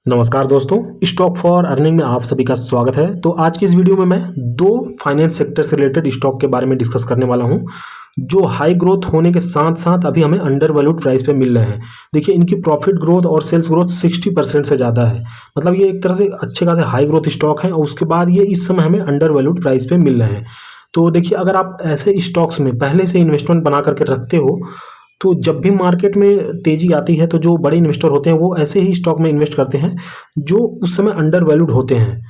नमस्कार दोस्तों, stock for earning में आप सभी का स्वागत है। तो आज की इस वीडियो में मैं दो फाइनेंस सेक्टर से रिलेटेड स्टॉक के बारे में डिस्कस करने वाला हूं, जो हाई ग्रोथ होने के साथ साथ अभी हमें अंडर वैल्यूड प्राइस पे मिल रहे हैं। देखिए, इनकी प्रॉफिट ग्रोथ और सेल्स ग्रोथ 60% से ज़्यादा है। मतलब ये एक तरह से अच्छे खासे हाई ग्रोथ स्टॉक है और उसके बाद ये इस समय हमें अंडर वैल्यूड प्राइस पे मिल रहे हैं। तो देखिए, अगर आप ऐसे स्टॉक्स में पहले से इन्वेस्टमेंट बना करके रखते हो तो जब भी मार्केट में तेजी आती है तो जो बड़े इन्वेस्टर होते हैं वो ऐसे ही स्टॉक में इन्वेस्ट करते हैं जो उस समय अंडर वैल्यूड होते हैं।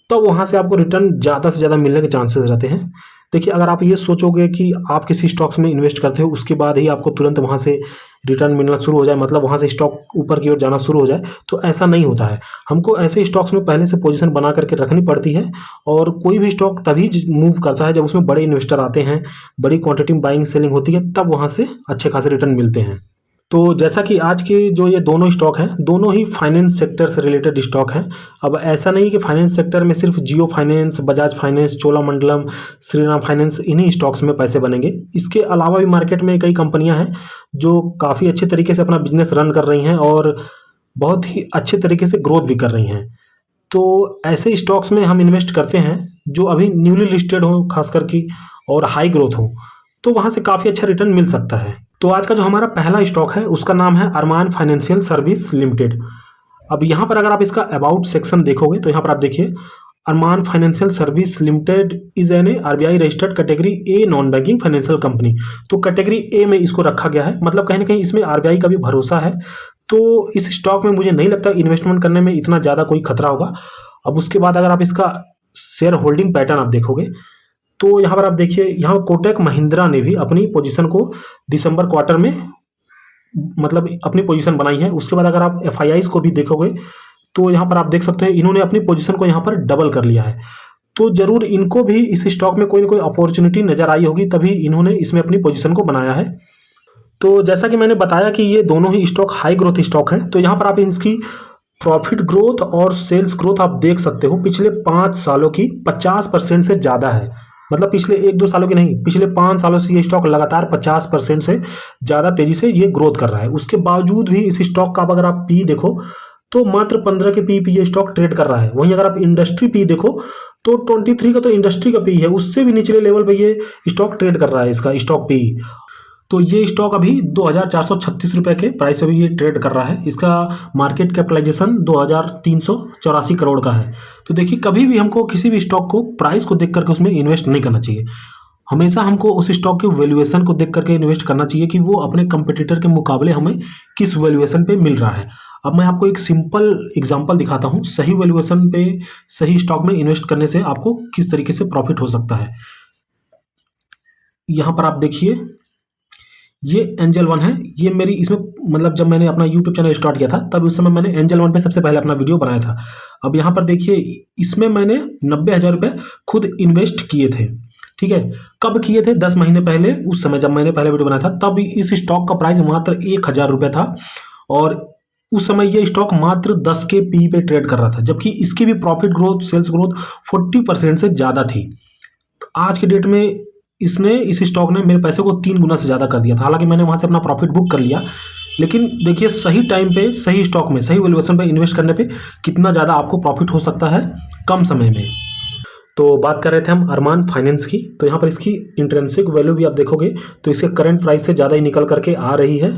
तो वहाँ से आपको रिटर्न ज़्यादा से ज़्यादा मिलने के चांसेस रहते हैं। देखिए, अगर आप ये सोचोगे कि आप किसी स्टॉक्स में इन्वेस्ट करते हो उसके बाद ही आपको तुरंत वहाँ से रिटर्न मिलना शुरू हो जाए, मतलब वहाँ से स्टॉक ऊपर की ओर जाना शुरू हो जाए, तो ऐसा नहीं होता है। हमको ऐसे स्टॉक्स में पहले से पोजीशन बना करके रखनी पड़ती है और कोई भी स्टॉक तभी मूव करता है जब उसमें बड़े इन्वेस्टर आते हैं, बड़ी क्वांटिटी में बाइंग सेलिंग होती है, तब वहाँ से अच्छे खासे रिटर्न मिलते हैं। तो जैसा कि आज के जो ये दोनों स्टॉक हैं, दोनों ही फाइनेंस सेक्टर से रिलेटेड स्टॉक हैं। अब ऐसा नहीं कि फाइनेंस सेक्टर में सिर्फ Jio finance, Bajaj finance, Cholamandalam, Shriram finance इन्हीं स्टॉक्स में पैसे बनेंगे। इसके अलावा भी मार्केट में कई कंपनियां हैं जो काफ़ी अच्छे तरीके से अपना बिजनेस रन कर रही हैं और बहुत ही अच्छे तरीके से ग्रोथ भी कर रही हैं। तो ऐसे स्टॉक्स में हम इन्वेस्ट करते हैं जो अभी न्यूली लिस्टेड हो, खास करके, और हाई ग्रोथ हो, तो वहाँ से काफ़ी अच्छा रिटर्न मिल सकता है। तो आज का जो हमारा पहला स्टॉक है उसका नाम है अरमान फाइनेंशियल सर्विस लिमिटेड। अब यहाँ पर अगर आप इसका अबाउट सेक्शन देखोगे तो यहाँ पर आप देखिए, Arman financial service limited is an RBI registered category A non banking financial company. तो कैटेगरी ए में इसको रखा गया है, मतलब कहीं ना कहीं इसमें आरबीआई का भी भरोसा है। तो इस स्टॉक में मुझे नहीं लगता इन्वेस्टमेंट करने में इतना ज़्यादा कोई खतरा होगा। अब उसके बाद अगर आप इसका शेयर होल्डिंग पैटर्न आप देखोगे तो यहाँ पर आप देखिए, यहाँ कोटक महिंद्रा ने भी अपनी पोजीशन को दिसंबर क्वार्टर में मतलब अपनी पोजीशन बनाई है। उसके बाद अगर आप एफआईआईज को भी देखोगे तो यहाँ पर आप देख सकते हैं इन्होंने अपनी पोजीशन को यहाँ पर डबल कर लिया है। तो जरूर इनको भी इस स्टॉक में कोई ना कोई अपॉर्चुनिटी नजर आई होगी, तभी इन्होंने इसमें अपनी पोजीशन को बनाया है। तो जैसा कि मैंने बताया कि ये दोनों ही स्टॉक हाई ग्रोथ स्टॉक हैं, तो यहाँ पर आप इसकी प्रॉफिट ग्रोथ और सेल्स ग्रोथ आप देख सकते हो। पिछले 5 सालों की 50% से ज़्यादा है। मतलब पिछले 1-2 सालों की नहीं, पिछले 5 सालों से ये स्टॉक लगातार 50% से ज़्यादा तेजी से ये ग्रोथ कर रहा है। उसके बावजूद भी इस स्टॉक का अगर आप पी देखो तो मात्र 15 के पी पे ये स्टॉक ट्रेड कर रहा है। वहीं अगर आप इंडस्ट्री पी देखो तो 23 का तो इंडस्ट्री का पी है, उससे भी निचले लेवल पे ये स्टॉक ट्रेड कर रहा है, इसका स्टॉक पी। तो ये स्टॉक अभी 2,436 रुपए के प्राइस पे भी ये ट्रेड कर रहा है। इसका मार्केट कैपिटलाइजेशन 2,384 करोड़ का है। तो देखिए, कभी भी हमको किसी भी स्टॉक को प्राइस को देख करके उसमें इन्वेस्ट नहीं करना चाहिए। हमेशा हमको उस स्टॉक की वैल्यूएशन को देख करके इन्वेस्ट करना चाहिए कि वो अपने कंपटीटर के मुकाबले हमें किस वैल्यूएशन पे मिल रहा है। अब मैं आपको एक सिंपल एग्जांपल दिखाता हूँ, सही वैल्यूएशन पे सही स्टॉक में इन्वेस्ट करने से आपको किस तरीके से प्रॉफिट हो सकता है। यहाँ पर आप देखिए, ये एंजल वन है। ये मेरी इसमें मतलब जब मैंने अपना यूट्यूब चैनल स्टार्ट किया था तब उस समय मैंने एंजल वन पे सबसे पहले अपना वीडियो बनाया था। अब यहाँ पर देखिए, इसमें मैंने 90,000 रुपये खुद इन्वेस्ट किए थे। ठीक है, कब किए थे? 10 महीने पहले। उस समय जब मैंने पहले वीडियो बनाया था तब इस स्टॉक का प्राइस मात्र 1,000 रुपये था और उस समय ये स्टॉक मात्र 10 के पी पे ट्रेड कर रहा था, जबकि इसकी भी प्रॉफिट ग्रोथ, सेल्स ग्रोथ 40% से ज़्यादा थी। तो आज के डेट में इस स्टॉक ने मेरे पैसे को 3 गुना से ज़्यादा कर दिया था। हालांकि मैंने वहाँ से अपना प्रॉफिट बुक कर लिया, लेकिन देखिए, सही टाइम पे सही स्टॉक में सही वैल्यूएशन पे इन्वेस्ट करने पे कितना ज़्यादा आपको प्रॉफिट हो सकता है कम समय में। तो बात कर रहे थे हम अरमान फाइनेंस की। तो यहाँ पर इसकी इंट्रिंसिक वैल्यू भी आप देखोगे तो इसके करंट प्राइस से ज़्यादा ही निकल करके आ रही है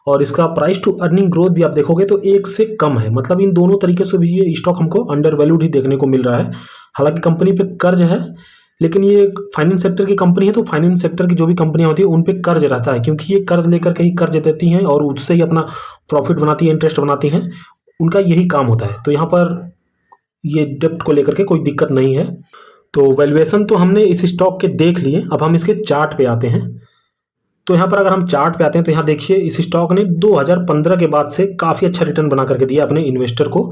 और इसका प्राइस टू अर्निंग ग्रोथ भी आप देखोगे तो 1 से कम है। मतलब इन दोनों तरीके से भी ये स्टॉक हमको अंडर वैल्यूड ही देखने को मिल रहा है। हालांकि कंपनी पे कर्ज है, लेकिन ये फाइनेंस सेक्टर की कंपनी है, तो फाइनेंस सेक्टर की जो भी कंपनियां होती है उन पे कर्ज रहता है, क्योंकि ये कर्ज लेकर के ही कर्ज देती हैं और उससे ही अपना प्रॉफिट बनाती है, इंटरेस्ट बनाती हैं। उनका यही काम होता है। तो यहाँ पर ये डेप्ट को लेकर के कोई दिक्कत नहीं है। तो वैल्यूएशन तो हमने इस स्टॉक के देख लिए। अब हम इसके चार्ट पे आते हैं। तो यहाँ पर अगर हम चार्ट पे आते हैं तो यहाँ देखिए, इस स्टॉक ने 2015 के बाद से काफ़ी अच्छा रिटर्न बना करके दिया अपने इन्वेस्टर को।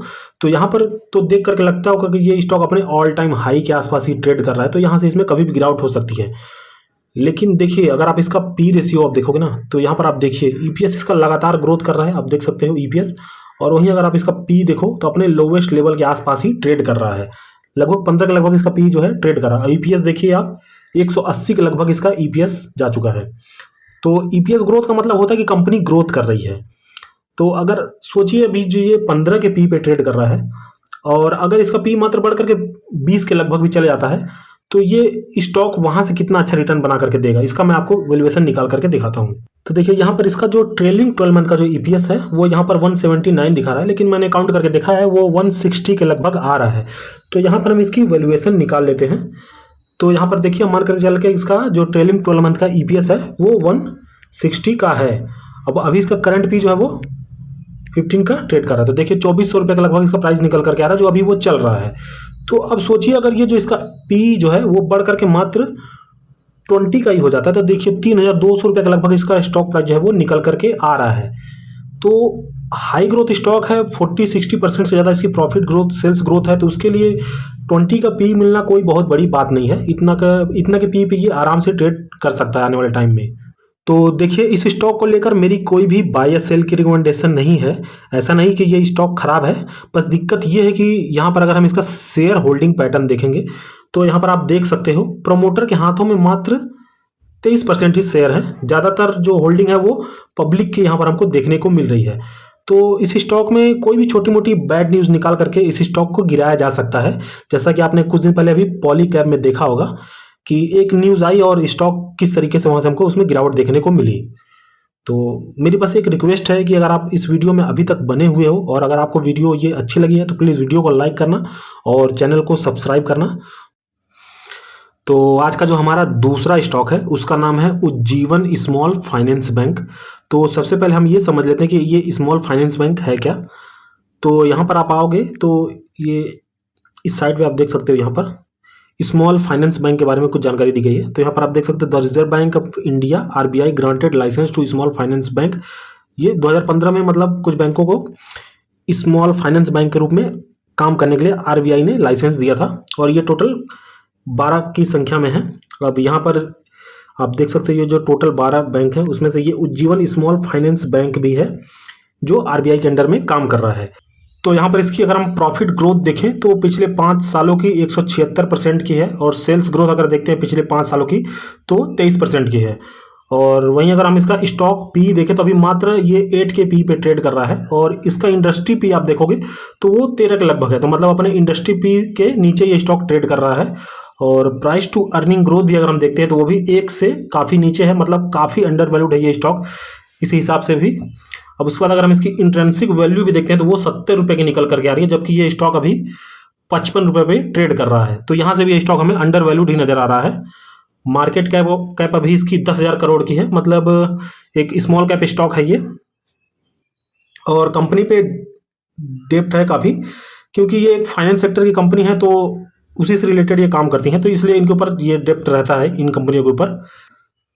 तो यहाँ पर तो देख करके लगता होगा कि ये स्टॉक अपने ऑल टाइम हाई के आसपास ही ट्रेड कर रहा है, तो यहाँ से इसमें कभी भी गिरावट हो सकती है। लेकिन देखिए, अगर आप इसका पी रेशियो आप देखोगे ना तो यहाँ पर आप देखिए ईपीएस इसका लगातार ग्रोथ कर रहा है, आप देख सकते हो ईपीएस। और वहीं अगर आप इसका पी देखो तो अपने लोवेस्ट लेवल के आसपास ही ट्रेड कर रहा है। लगभग 15 के लगभग इसका पी जो है ट्रेड कर रहा है। ईपीएस देखिए आप, 180 के लगभग इसका ईपीएस जा चुका है। तो ईपीएस ग्रोथ का मतलब होता है कि कंपनी ग्रोथ कर रही है। तो अगर सोचिए अभी जो ये 15 के पी पे ट्रेड कर रहा है और अगर इसका पी मात्र बढ़ करके 20 के लगभग भी चले जाता है तो ये स्टॉक वहां से कितना अच्छा रिटर्न बना करके देगा, इसका मैं आपको वैल्यूएशन निकाल करके दिखाता हूँ। तो देखिए यहाँ पर इसका जो ट्रेलिंग 12 मंथ का जो ईपीएस है वो यहाँ पर 179 दिखा रहा है, लेकिन मैंने काउंट करके देखा है वो 160 के लगभग आ रहा है। तो यहाँ पर हम इसकी वैल्यूएशन निकाल लेते हैं। तो यहाँ पर देखिए मान करके चल के इसका जो ट्रेलिंग 12 मंथ का ईपीएस है वो 160 का है। अब अभी इसका करंट पी जो है वो 15 का ट्रेड कर रहा है। तो देखिए 2400 रुपये का लगभग इसका प्राइस निकल करके आ रहा है जो अभी वो चल रहा है। तो अब सोचिए अगर ये जो इसका पी जो है वो बढ़ करके मात्र 20 का ही हो जाता है तो देखिए 3200 रुपये का लगभग इसका स्टॉक प्राइस जो है वो निकल करके आ रहा है। तो हाई ग्रोथ स्टॉक है, 40-60% से ज़्यादा इसकी प्रॉफिट ग्रोथ सेल्स ग्रोथ है, तो उसके लिए 20 का पी मिलना कोई बहुत बड़ी बात नहीं है। इतना के पी पे ये आराम से ट्रेड कर सकता है आने वाले टाइम में। तो देखिए इस स्टॉक को लेकर मेरी कोई भी बाय या सेल की रिकमेंडेशन नहीं है। ऐसा नहीं कि ये स्टॉक खराब है, बस दिक्कत ये है कि यहाँ पर अगर हम इसका शेयर होल्डिंग पैटर्न देखेंगे तो यहाँ पर आप देख सकते हो प्रमोटर के हाथों में मात्र 23% ही शेयर है। ज़्यादातर जो होल्डिंग है वो पब्लिक के यहाँ पर हमको देखने को मिल रही है। तो इस स्टॉक में कोई भी छोटी मोटी बैड न्यूज़ निकाल करके इस स्टॉक को गिराया जा सकता है, जैसा कि आपने कुछ दिन पहले अभी पॉलीकैब में देखा होगा कि एक न्यूज़ आई और स्टॉक किस तरीके से वहाँ से हमको उसमें गिरावट देखने को मिली। तो मेरी बस एक रिक्वेस्ट है कि अगर आप इस वीडियो में अभी तक बने हुए हो और अगर आपको वीडियो ये अच्छी लगी है तो प्लीज़ वीडियो को लाइक करना और चैनल को सब्सक्राइब करना। तो आज का जो हमारा दूसरा स्टॉक है उसका नाम है उज्जीवन स्मॉल फाइनेंस बैंक। तो सबसे पहले हम ये समझ लेते हैं कि ये स्मॉल फाइनेंस बैंक है क्या। तो यहाँ पर आप आओगे तो ये इस साइड पे आप देख सकते हो यहाँ पर स्मॉल फाइनेंस बैंक के बारे में कुछ जानकारी दी गई है। तो यहाँ पर आप देख सकते हो the reserve bank of India RBI granted licence to small finance bank. ये 2015 में मतलब कुछ बैंकों को स्मॉल फाइनेंस बैंक के रूप में काम करने के लिए आरबीआई ने लाइसेंस दिया था और ये टोटल 12 की संख्या में है। अब यहाँ पर आप देख सकते हो ये जो टोटल 12 बैंक हैं उसमें से ये उज्जीवन स्मॉल फाइनेंस बैंक भी है जो आरबीआई के अंडर में काम कर रहा है। तो यहाँ पर इसकी अगर हम प्रॉफिट ग्रोथ देखें तो पिछले 5 सालों की 176% की है और सेल्स ग्रोथ अगर देखते हैं पिछले 5 सालों की तो 23% की है। और वहीं अगर हम इसका स्टॉक पी देखें तो अभी मात्र ये 8 के पी पे ट्रेड कर रहा है और इसका इंडस्ट्री पी आप देखोगे तो वो 13 के लगभग है। तो मतलब अपने इंडस्ट्री पी के नीचे ये स्टॉक ट्रेड कर रहा है। और प्राइस टू अर्निंग ग्रोथ भी अगर हम देखते हैं तो वो भी 1 से काफ़ी नीचे है, मतलब काफ़ी अंडर वैल्यूड है ये स्टॉक इसी हिसाब से भी। अब उसके बाद अगर हम इसकी इंट्रेंसिक वैल्यू भी देखते हैं तो वो 70 रुपये की निकल करके आ रही है, जबकि ये स्टॉक अभी 55 रुपये पे ट्रेड कर रहा है। तो यहाँ से भी ये स्टॉक हमें अंडर वैल्यूड ही नजर आ रहा है। मार्केट कैप अभी इसकी 10,000 करोड़ की है, मतलब एक स्मॉल कैप स्टॉक है ये। और कंपनी पे डेप्ट है काफ़ी, क्योंकि ये एक फाइनेंस सेक्टर की कंपनी है तो उसी से रिलेटेड ये काम करती हैं, तो इसलिए इनके ऊपर ये डेप्ट रहता है इन कंपनियों के ऊपर।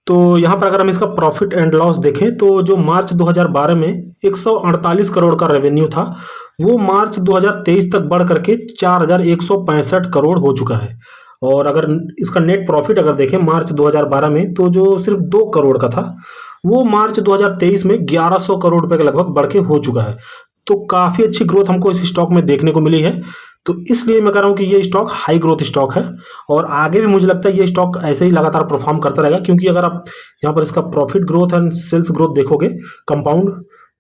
तो यहाँ पर अगर हम इसका प्रॉफिट एंड लॉस देखें तो जो मार्च 2012 में 148 करोड़ का रेवेन्यू था वो मार्च 2023 तक बढ़ करके 4165 करोड़ हो चुका है। और अगर इसका नेट प्रॉफिट अगर देखें मार्च 2012 में तो जो सिर्फ 2 करोड़ का था वो मार्च 2023 में 1100 करोड़ रुपए के लगभग बढ़ के हो चुका है। तो काफ़ी अच्छी ग्रोथ हमको इस स्टॉक में देखने को मिली है। तो इसलिए मैं कह रहा हूँ कि ये स्टॉक हाई ग्रोथ स्टॉक है और आगे भी मुझे लगता है ये स्टॉक ऐसे ही लगातार परफॉर्म करता रहेगा, क्योंकि अगर आप यहाँ पर इसका profit growth and sales growth देखोगे कंपाउंड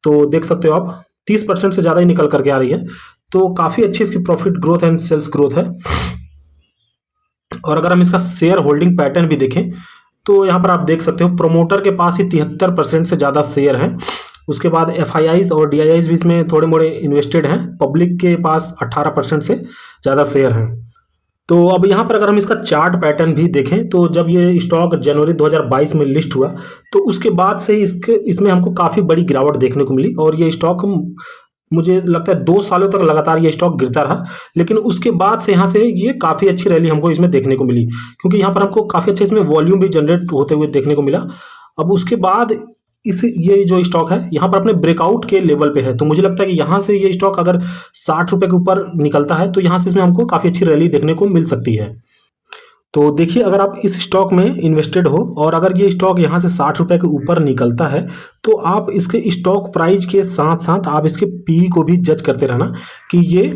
तो देख सकते हो आप 30% से ज़्यादा ही निकल करके आ रही है। तो काफ़ी अच्छी इसकी profit growth and sales growth है। और अगर हम इसका शेयर होल्डिंग पैटर्न भी देखें तो यहाँ पर आप देख सकते हो प्रोमोटर के पास ही 73% से ज़्यादा शेयर हैं। उसके बाद एफआईआईज और डीआईआईज भी इसमें थोड़े मोड़े इन्वेस्टेड हैं। पब्लिक के पास 18% से ज़्यादा शेयर हैं। तो अब यहाँ पर अगर हम इसका चार्ट पैटर्न भी देखें तो जब ये स्टॉक जनवरी 2022 में लिस्ट हुआ तो उसके बाद से इसमें हमको काफ़ी बड़ी गिरावट देखने को मिली और ये स्टॉक मुझे लगता है 2 सालों तक लगातार ये स्टॉक गिरता रहा, लेकिन उसके बाद से यहाँ से ये काफ़ी अच्छी रैली हमको इसमें देखने को मिली, क्योंकि यहाँ पर हमको काफ़ी अच्छे इसमें वॉल्यूम भी जनरेट होते हुए देखने को मिला। अब उसके बाद ये जो स्टॉक है यहाँ पर अपने ब्रेकआउट के लेवल पे है, तो मुझे लगता है कि यहाँ से ये स्टॉक अगर 60 रुपये के ऊपर निकलता है तो यहाँ से इसमें हमको काफ़ी अच्छी रैली देखने को मिल सकती है। तो देखिए अगर आप इस स्टॉक में इन्वेस्टेड हो और अगर ये स्टॉक यहाँ से 60 रुपये के ऊपर निकलता है तो आप इसके स्टॉक प्राइस के साथ साथ आप इसके पी को भी जज करते रहना कि ये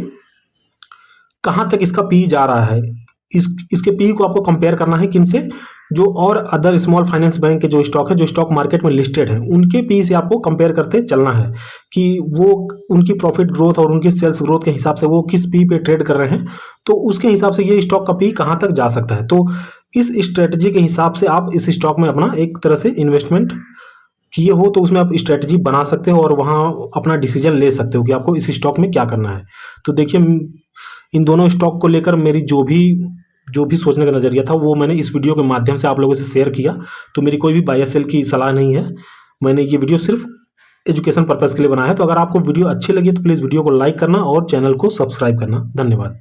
कहाँ तक इसका पी जा रहा है। इसके पी को आपको कंपेयर करना है किन से, जो और अदर स्मॉल फाइनेंस बैंक के जो स्टॉक है, जो स्टॉक मार्केट में लिस्टेड है, उनके पी से आपको कंपेयर करते चलना है कि वो उनकी प्रॉफिट ग्रोथ और उनकी सेल्स ग्रोथ के हिसाब से वो किस पी पे ट्रेड कर रहे हैं, तो उसके हिसाब से ये स्टॉक का पी कहाँ तक जा सकता है। तो इस स्ट्रेटजी के हिसाब से आप इस स्टॉक में अपना एक तरह से इन्वेस्टमेंट किए हो, तो उसमें आप स्ट्रेटजी बना सकते हो और वहाँ अपना डिसीजन ले सकते हो कि आपको इस स्टॉक में क्या करना है। तो देखिए, इन दोनों स्टॉक को लेकर मेरी जो भी सोचने का नज़रिया था वो मैंने इस वीडियो के माध्यम से आप लोगों से शेयर किया। तो मेरी कोई भी बाय या सेल की सलाह नहीं है, मैंने ये वीडियो सिर्फ एजुकेशन पर्पज़ के लिए बनाया है। तो अगर आपको वीडियो अच्छी लगी तो प्लीज़ वीडियो को लाइक करना और चैनल को सब्सक्राइब करना। धन्यवाद।